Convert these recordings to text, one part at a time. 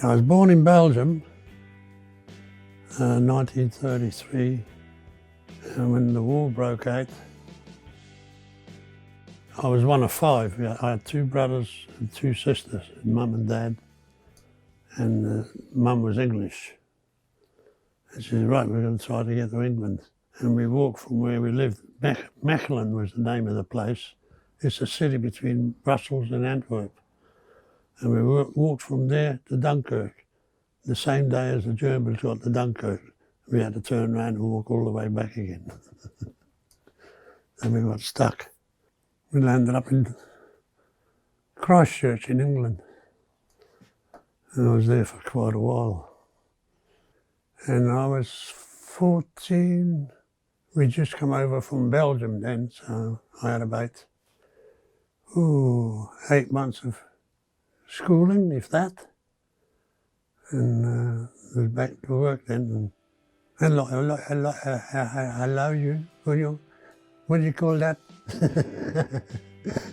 I was born in Belgium, 1933, and when the war broke out, I was one of five. I had two brothers and two sisters, mum and dad, and mum was English. And she said, right, we're going to try to get to England. And we walked from where we lived. Mechelen was the name of the place. It's a city between Brussels and Antwerp. And we walked from there to Dunkirk, the same day as the Germans got to Dunkirk. We had to turn around and walk all the way back again. Then we got stuck. We landed up in Christchurch in England. And I was there for quite a while. And I was 14. We'd just come over from Belgium then, so I had about 8 months of schooling, if that. And I was back to work then. And hello you, what do you call that?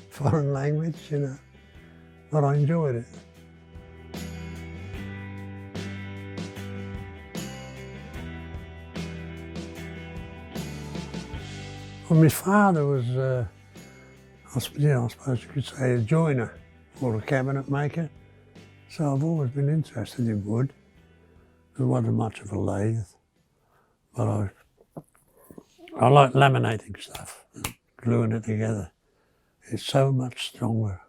Foreign language, you know. But I enjoyed it. Well, my father was, I suppose you could say, a joiner or a cabinet maker. So I've always been interested in wood. There wasn't much of a lathe, but I like laminating stuff, gluing it together. It's so much stronger.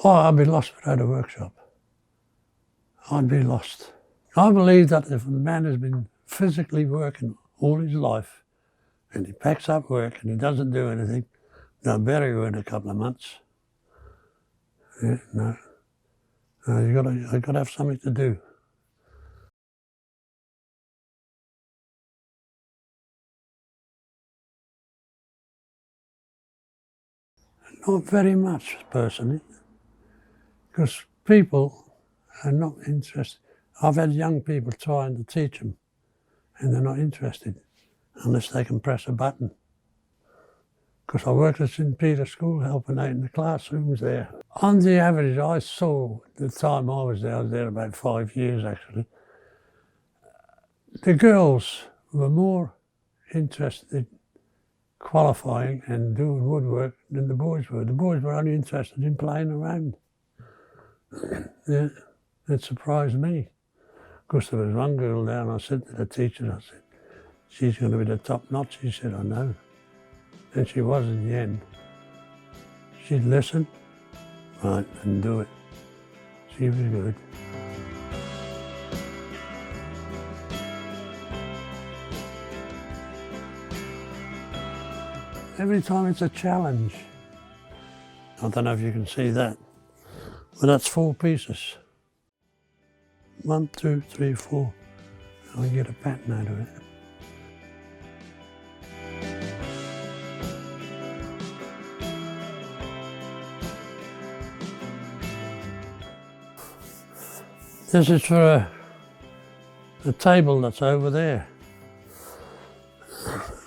Oh, I'd be lost without a workshop. I'd be lost. I believe that if a man has been physically working all his life and he packs up work and he doesn't do anything, they'll bury you in a couple of months. Yeah, no, you've got to have something to do. Not very much, personally, because people are not interested. I've had young people trying to teach them, and they're not interested unless they can press a button. Because I worked at St. Peter's School helping out in the classrooms there. On the average, I saw, the time I was there about 5 years actually, the girls were more interested in qualifying and doing woodwork than the boys were. The boys were only interested in playing around. Yeah, it surprised me. Because there was one girl there and I said to the teacher, I said, she's going to be the top notch. She said, I know. And she was in the end. She'd listen, right, and do it. She was good. Every time it's a challenge. I don't know if you can see that, but that's 4 pieces. 1, 2, 3, 4. I can get a pattern out of it. This is for a table that's over there.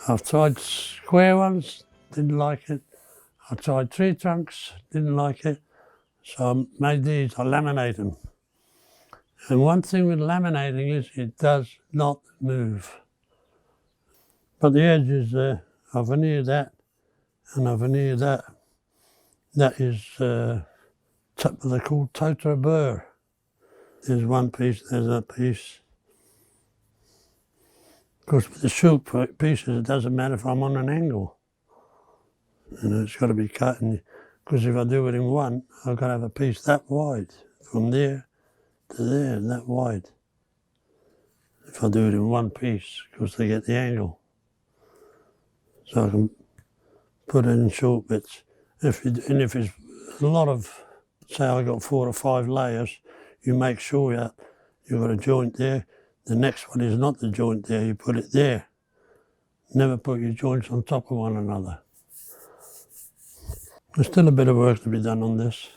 I've tried square ones, didn't like it. I tried tree trunks, didn't like it. So I made these, I laminate them. And one thing with laminating is it does not move. But the edges there, I veneered that and I veneered that. That is what they're called Totra burr. There's one piece, there's that piece. Of course, with the short pieces, it doesn't matter if I'm on an angle. You know, it's got to be cut, because if I do it in one, I've got to have a piece that wide, from there to there, that wide. If I do it in one piece, because they get the angle. So I can put it in short bits. If it's a lot of, say I got 4 or 5 layers, you make sure that you've got a joint there. The next one is not the joint there, you put it there. Never put your joints on top of one another. There's still a bit of work to be done on this.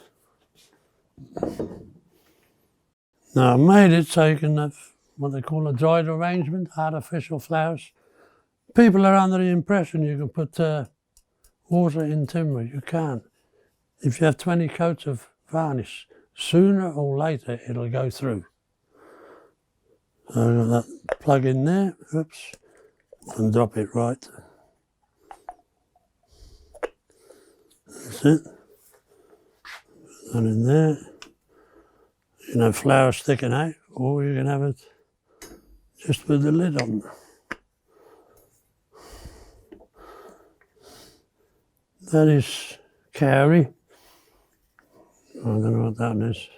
Now I made it so you can have what they call a dried arrangement, artificial flowers. People are under the impression you can put water in timber. You can't. If you have 20 coats of varnish, sooner or later it'll go through. So I've got that plug in there, oops, and drop it right. That's it. Put that in there. You can have flour sticking out, or you can have it just with the lid on. That is cowrie. I don't know what that is.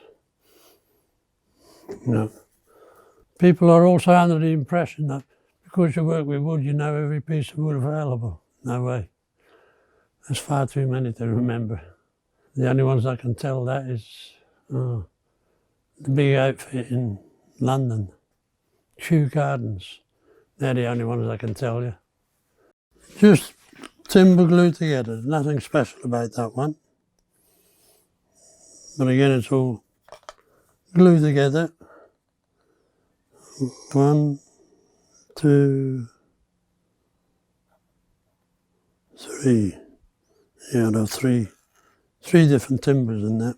No. People are also under the impression that because you work with wood, you know every piece of wood available. No way. There's far too many to remember. The only ones I can tell that is the big outfit in London, Kew Gardens. They're the only ones I can tell you. Just timber glued together, nothing special about that one. But again, it's all glued together. 1, 2, 3. Yeah, there are three different timbers in that.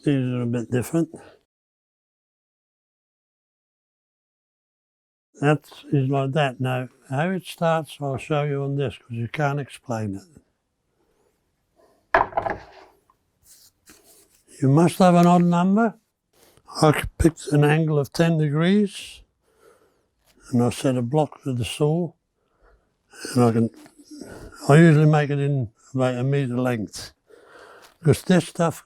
These are a bit different. That is like that. Now, how it starts, I'll show you on this because you can't explain it. You must have an odd number. I picked an angle of 10 degrees and I set a block with the saw, and I usually make it in about 1 metre length because this stuff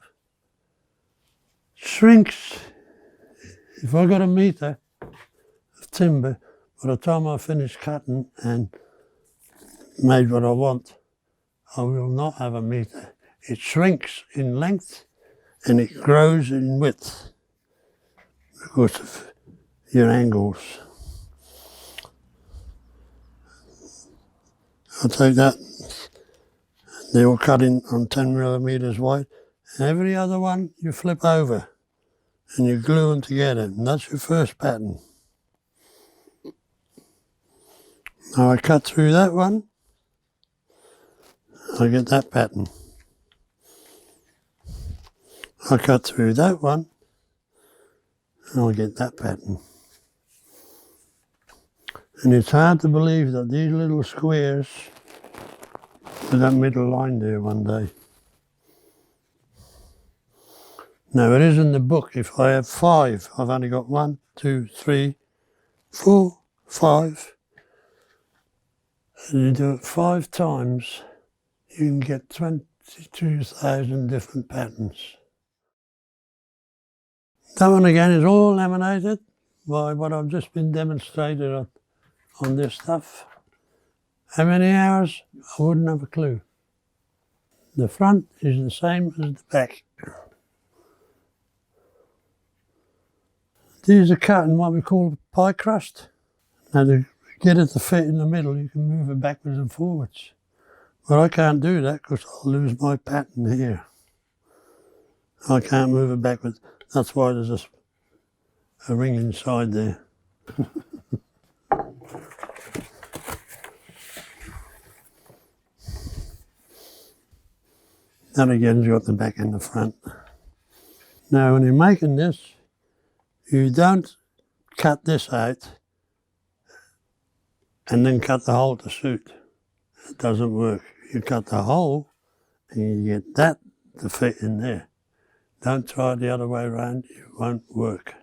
shrinks. If I got 1 metre of timber, by the time I finish cutting and made what I want, I will not have 1 metre. It shrinks in length and it grows in width because of your angles. I'll take that, they all cut in on 10 millimetres wide, and every other one you flip over and you glue them together, and that's your first pattern. Now I cut through that one, I get that pattern. I cut through that one, and I get that pattern. And it's hard to believe that these little squares with that middle line there one day. Now it is in the book, if I have 5, I've only got 1, 2, 3, 4, 5. And you do it 5 times, you can get 22,000 different patterns. That one again is all laminated by what I've just been demonstrated on this stuff. How many hours? I wouldn't have a clue. The front is the same as the back. These are cut in what we call pie crust. Now to get it to fit in the middle, you can move it backwards and forwards. But I can't do that because I'll lose my pattern here. I can't move it backwards. That's why there's a ring inside there. That again's got the back and the front. Now when you're making this, you don't cut this out and then cut the hole to suit. It doesn't work. You cut the hole and you get that to fit in there. Don't try it the other way around, it won't work.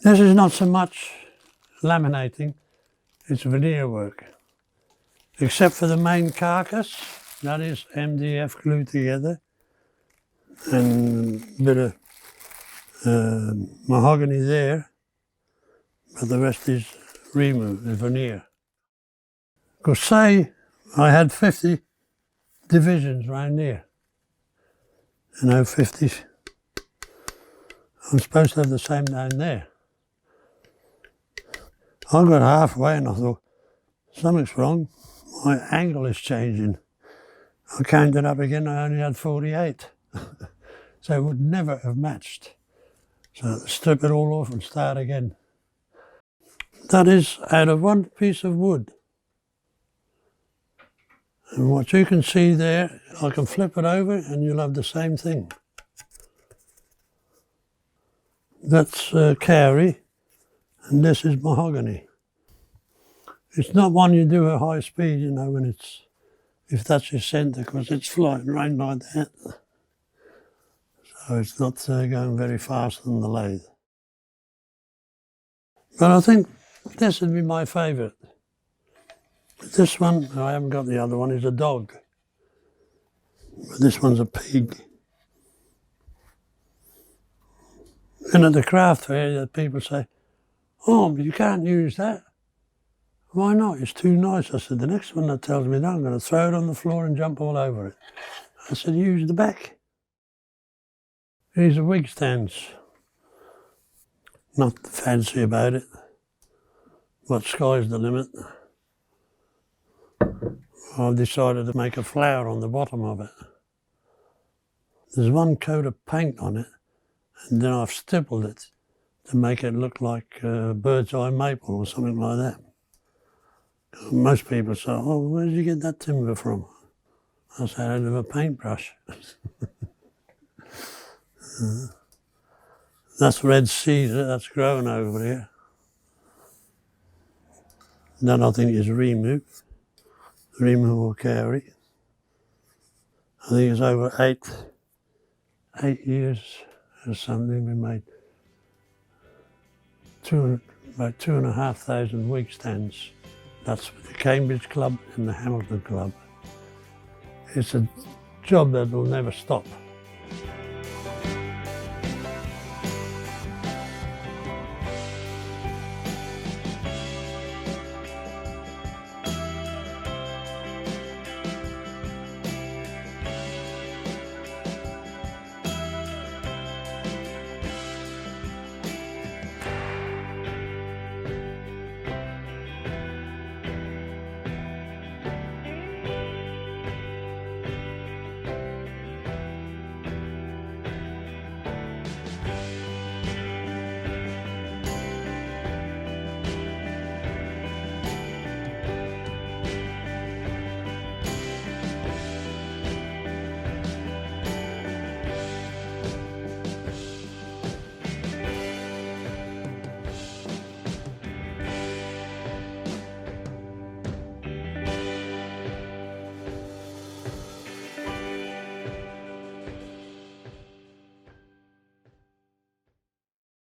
This is not so much laminating, it's veneer work. Except for the main carcass, that is MDF glued together, and a bit of mahogany there, but the rest is removed, the veneer. Because say I had 50 divisions around here, 50, I'm supposed to have the same down there. I got halfway and I thought, something's wrong, my angle is changing. I counted up again, I only had 48. So it would never have matched. So strip it all off and start again. That is out of one piece of wood. And what you can see there, I can flip it over and you'll have the same thing. That's kauri, and this is mahogany. It's not one you do at high speed, you know, when it's, if that's your centre, because it's flying around like that. So it's not going very fast on the lathe. But I think this would be my favourite. This one, I haven't got the other one, is a dog. But this one's a pig. And at the craft fair, people say, oh, but you can't use that. Why not? It's too nice. I said, the next one that tells me that, I'm going to throw it on the floor and jump all over it. I said, use the back. These are wig stands. Not fancy about it, but sky's the limit. I've decided to make a flower on the bottom of it. There's one coat of paint on it, and then I've stippled it to make it look like bird's eye maple or something like that. Most people say, oh, where did you get that timber from? I say, out of a paintbrush. That's red cedar, that's growing over here. That I think is Rimu or kauri. I think it's over eight years or something. We made about 2,500 wig stands. That's with the Cambridge Club and the Hamilton Club. It's a job that will never stop.